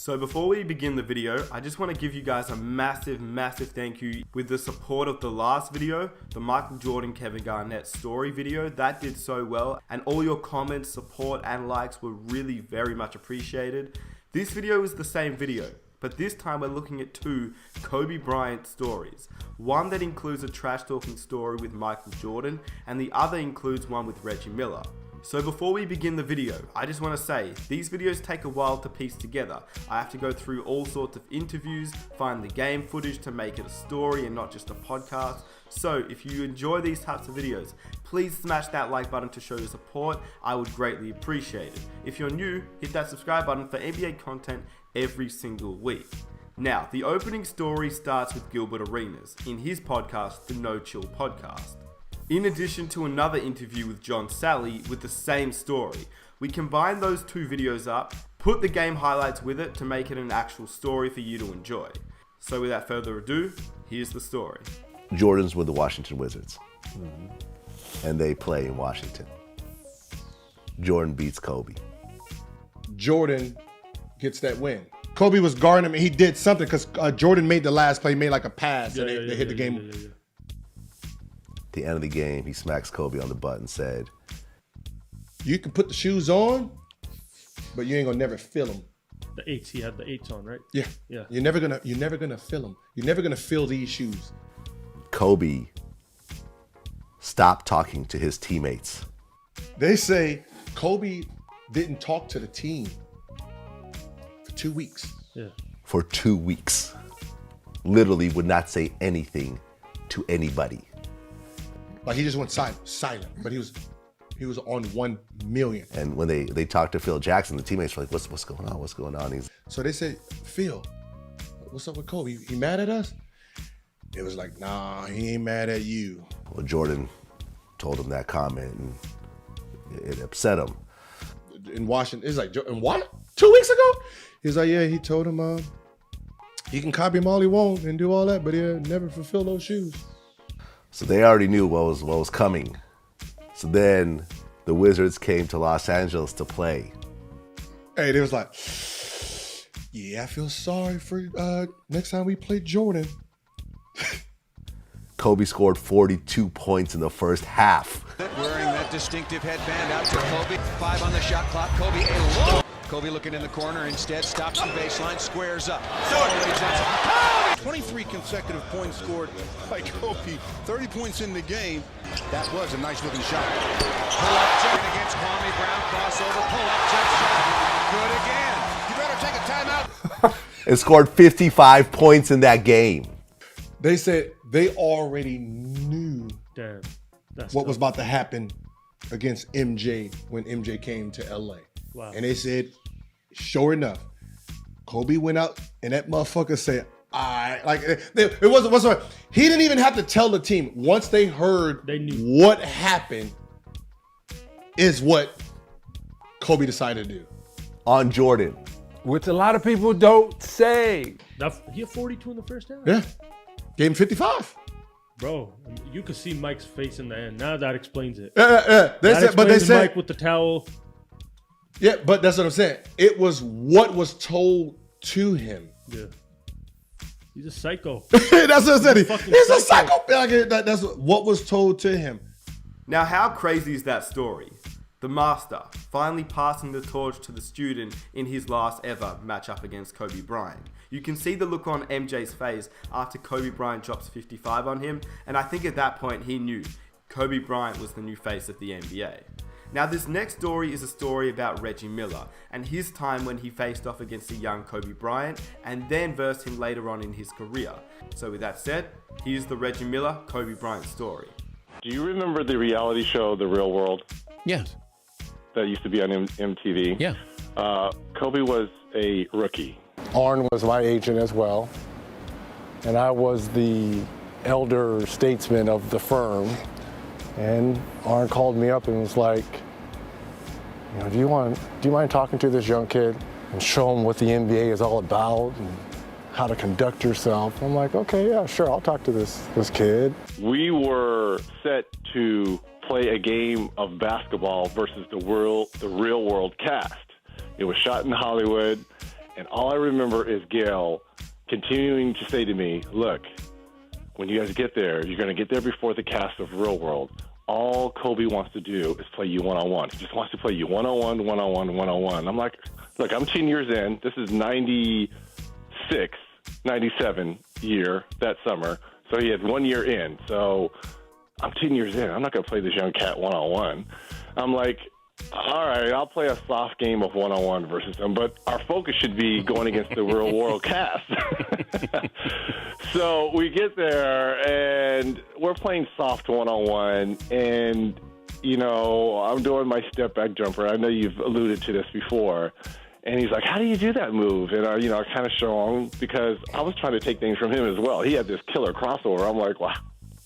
So before we begin the video, I just want to give you guys a massive thank you. With the support of the last video, the Michael Jordan Kevin Garnett story video, that did so well, and all your comments, support and likes were really very much appreciated. This video is the same video, but this time we're looking at two Kobe Bryant stories. One that includes a trash talking story with Michael Jordan, and the other includes one with Reggie Miller. So before we begin the video, I just want to say, these videos take a while to piece together. I have to go through all sorts of interviews, find the game footage to make it a story and not just a podcast. So if you enjoy these types of videos, please smash that like button to show your support. I would greatly appreciate it. If you're new, hit that subscribe button for NBA content every single week. Now, the opening story starts with Gilbert Arenas in his podcast, the No Chill Podcast. In addition to another interview with John Sally with the same story, we combine those two videos up, put the game highlights with it to make it an actual story for you to enjoy. So without further ado, here's the story. Jordan's with the Washington Wizards, and they play in Washington. Jordan beats Kobe. Jordan gets that win. Kobe was guarding him, and he did something because Jordan made the last play, made like a pass, and they hit the game. At the end of the game, he smacks Kobe on the butt and said, "You can put the shoes on, but you ain't gonna never feel them." The eights, he had the eights on, right? Yeah. You're never gonna feel them. You're never gonna feel these shoes. Kobe stopped talking to his teammates. They say Kobe didn't talk to the team for 2 weeks. Yeah. For 2 weeks. Literally would not say anything to anybody. Like he just went silent. But he was on 1 million. And when they talked to Phil Jackson, the teammates were like, what's going on? What's going on? So they said, "Phil, what's up with Kobe? He mad at us?" It was like, "Nah, he ain't mad at you." Well, Jordan told him that comment and it upset him. In Washington, it's like, "And what? 2 weeks ago?" He's like, "Yeah, he told him he can copy him all he wants and do all that, but he'll never fulfill those shoes." So they already knew what was coming. So then the Wizards came to Los Angeles to play. Hey, they was like, "Yeah, I feel sorry for next time we play Jordan." Kobe scored 42 points in the first half. Wearing that distinctive headband out to Kobe. 5 on the shot clock. Kobe looking in the corner, instead stops the baseline, squares up. 23 consecutive points scored by Kobe. 30 points in the game. That was a nice looking shot. Pull-up jump against Kwame Brown. Crossover. Pull-up jump shot. Good again. You better take a timeout. And scored 55 points in that game. They said they already knew Damn. what was about to happen against MJ when MJ came to LA. Wow. And they said, sure enough, Kobe went out and that motherfucker said, it wasn't. He didn't even have to tell the team. Once they heard They knew. what happened, is what Kobe decided to do. On Jordan. Which a lot of people don't say. He had 42 in the first half? Yeah. Gave him 55. Bro, you could see Mike's face in the end. Now that explains it. They said Mike with the towel. Yeah, but that's what I'm saying. It was what was told to him. Yeah. He's a psycho. That's what I said. He's a psycho. psycho. That's what was told to him. Now how crazy is that story? The master finally passing the torch to the student in his last ever matchup against Kobe Bryant. You can see the look on MJ's face after Kobe Bryant drops 55 on him, and I think at that point he knew Kobe Bryant was the new face of the NBA. Now this next story is a story about Reggie Miller and his time when he faced off against a young Kobe Bryant and then versed him later on in his career. So with that said, here's the Reggie Miller Kobe Bryant story. Do you remember the reality show, The Real World? Yes. That used to be on MTV? Yeah. Kobe was a rookie. Arn was my agent as well, and I was the elder statesman of the firm. And Arn called me up and was like, do you mind talking to this young kid and show him what the NBA is all about and how to conduct yourself? I'm like, okay, yeah, sure, I'll talk to this kid. We were set to play a game of basketball versus the real world cast. It was shot in Hollywood, And all I remember is Gail continuing to say to me, look, when you guys get there, you're going to get there before the cast of Real World. All Kobe wants to do is play you one-on-one. He just wants to play you one-on-one, one-on-one, one-on-one. I'm like, look, I'm 10 years in. This is 96, 97 year that summer. So he had 1 year in. So I'm 10 years in. I'm not going to play this young cat one-on-one. I'm like, all right, I'll play a soft game of one-on-one versus him, but our focus should be going against the Real World cast. So we get there, and we're playing soft one-on-one, and, you know, I'm doing my step-back jumper. I know you've alluded to this before. And he's like, how do you do that move? And, I kind of show him because I was trying to take things from him as well. He had this killer crossover. I'm like, wow,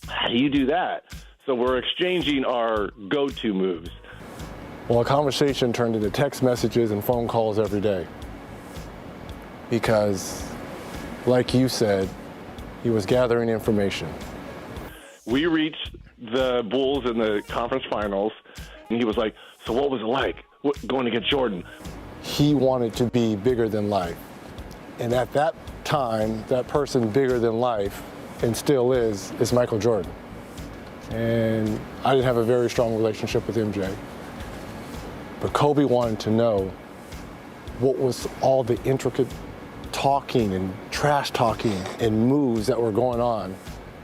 how do you do that? So we're exchanging our go-to moves. Well, a conversation turned into text messages and phone calls every day. Because, like you said, he was gathering information. We reached the Bulls in the conference finals, and he was like, so what was it like going against Jordan? He wanted to be bigger than life. And at that time, that person bigger than life, and still is Michael Jordan. And I didn't have a very strong relationship with MJ. But Kobe wanted to know what was all the intricate talking and trash talking and moves that were going on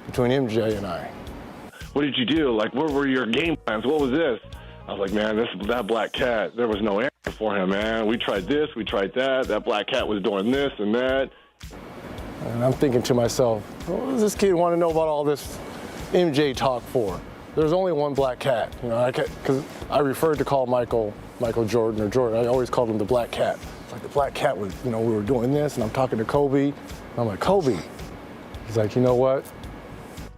between MJ and I. What did you do? Like, what were your game plans? What was this? I was like, man, that black cat, there was no answer for him, man. We tried this, we tried that. That black cat was doing this and that. And I'm thinking to myself, what does this kid want to know about all this MJ talk for? There's only one black cat, because I referred to call Michael Jordan or Jordan. I always called him the black cat. It's like the black cat was, we were doing this, and I'm talking to Kobe. And I'm like, Kobe. He's like, you know what?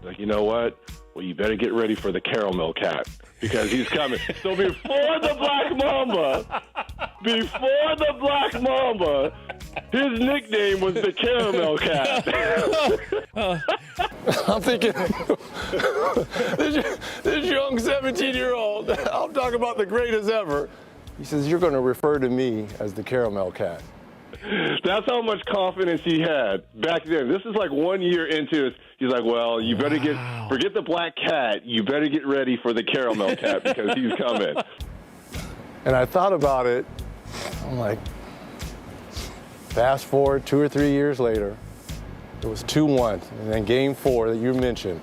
Like, you know what? Well, you better get ready for the caramel cat because he's coming. So before the Black Mamba, his nickname was the Caramel Cat. I'm thinking, this young 17-year-old, I'm talking about the greatest ever. He says, you're going to refer to me as the Caramel Cat. That's how much confidence he had back then. This is like 1 year into it. He's like, well, you better forget the black cat. You better get ready for the caramel cat because he's coming. And I thought about it. I'm like, fast forward 2 or 3 years later, it was 2-1. And then game 4 that you mentioned,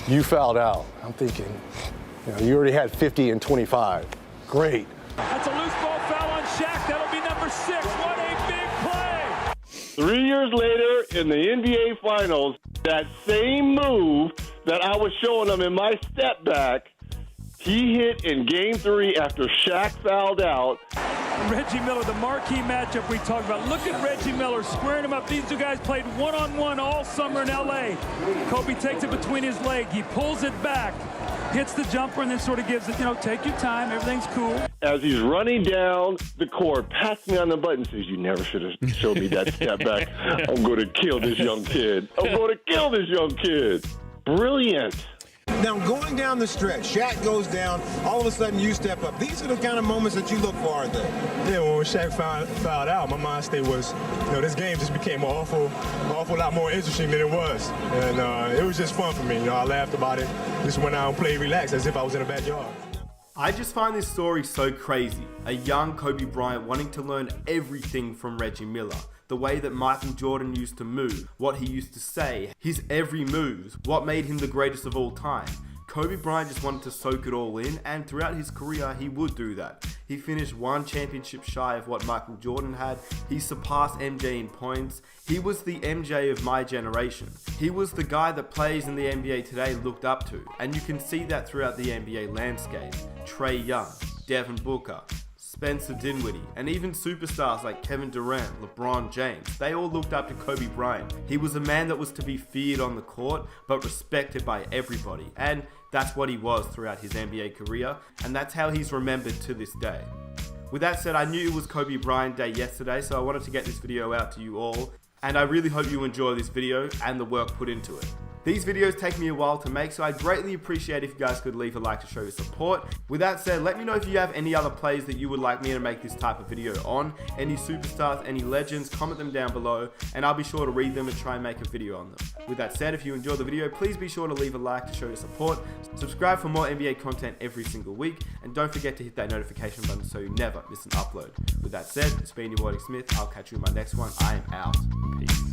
you fouled out. I'm thinking, you already had 50 and 25. Great. That's a loose ball foul on Shaq. That'll be number 6. What a big play. 3 years later in the NBA Finals, that same move that I was showing them in my step back, he hit in game 3 after Shaq fouled out. Reggie Miller, the marquee matchup we talked about. Look at Reggie Miller squaring him up. These two guys played one-on-one all summer in L.A. Kobe takes it between his legs. He pulls it back, hits the jumper, and then sort of gives it, take your time. Everything's cool. As he's running down the court, pats me on the butt and says, you never should have showed me that step back. I'm going to kill this young kid. I'm going to kill this young kid. Brilliant. Now, going down the stretch, Shaq goes down, all of a sudden you step up. These are the kind of moments that you look for, aren't they? Yeah, well, when Shaq fouled out, my mind state was, this game just became an awful lot more interesting than it was. And it was just fun for me. I laughed about it, just went out and played relaxed as if I was in a backyard. I just find this story so crazy. A young Kobe Bryant wanting to learn everything from Reggie Miller. The way that Michael Jordan used to move, what he used to say, his every move, what made him the greatest of all time. Kobe Bryant just wanted to soak it all in, and throughout his career, he would do that. He finished 1 championship shy of what Michael Jordan had. He surpassed MJ in points. He was the MJ of my generation. He was the guy that players in the NBA today looked up to, and you can see that throughout the NBA landscape. Trae Young, Devin Booker, Spencer Dinwiddie, and even superstars like Kevin Durant, LeBron James, they all looked up to Kobe Bryant. He was a man that was to be feared on the court, but respected by everybody, and that's what he was throughout his NBA career, and that's how he's remembered to this day. With that said, I knew it was Kobe Bryant Day yesterday, so I wanted to get this video out to you all, and I really hope you enjoy this video and the work put into it. These videos take me a while to make, so I'd greatly appreciate if you guys could leave a like to show your support. With that said, let me know if you have any other players that you would like me to make this type of video on. Any superstars, any legends, comment them down below, and I'll be sure to read them and try and make a video on them. With that said, if you enjoyed the video, please be sure to leave a like to show your support. Subscribe for more NBA content every single week, and don't forget to hit that notification button so you never miss an upload. With that said, it's been your boy Smith. I'll catch you in my next one. I am out. Peace.